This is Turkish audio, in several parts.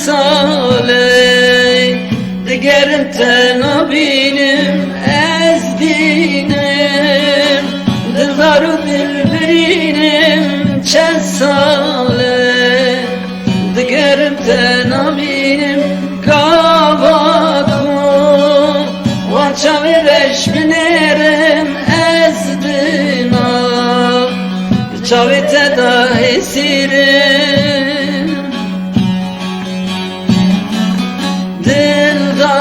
sale digerim tenabinem ez dinem dildaru birbirinem çen sale digerim tenabinem kavakum vançavi reşminerim ez dina çavi teda esirim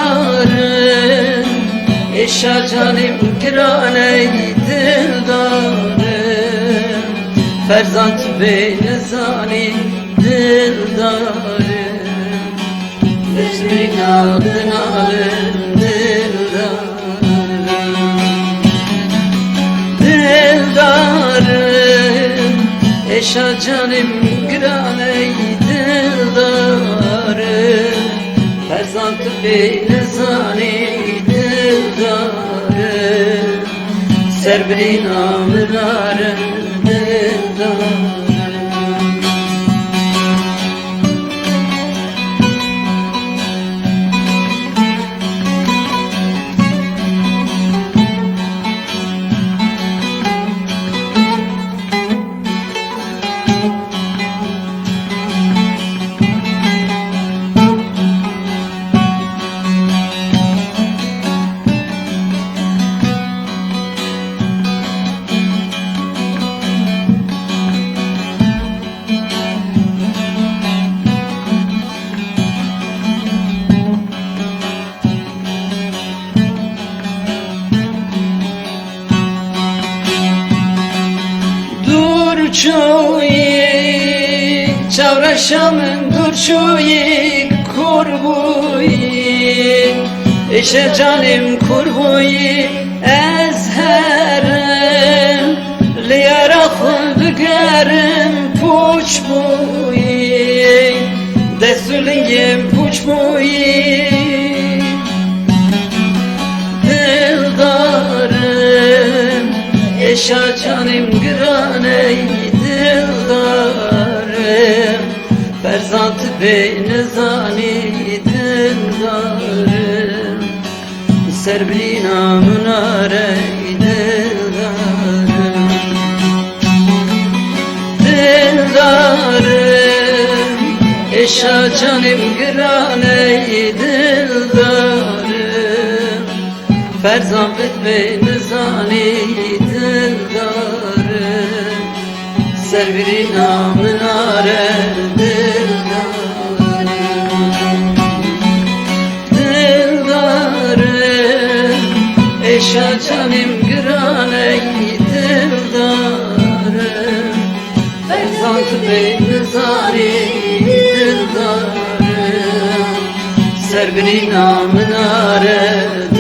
dildarım eşa canim girane dildarım ferzant beyne zalim dildarım Mecnun adını alım dildarım eşa canim girane dildarım ferzant beyne zalim dildarım serbrin amlarım dildarım Durçuyi çavraşamın durçuyi kurbuyi eşe canim kurbuyi ezherim liyarakı bügerim puç buyi desulingim puç buyi dildarım eşa canim girane dildarım ferzant beyne zani dildarım serbrina münare dildarım dildarım eşa canim girane dildarım ferzant beyne zani dildarım serbrina münare dildarım dildarım eşa canim girane dildarım ferzant beyne zani dildarım serbrina münare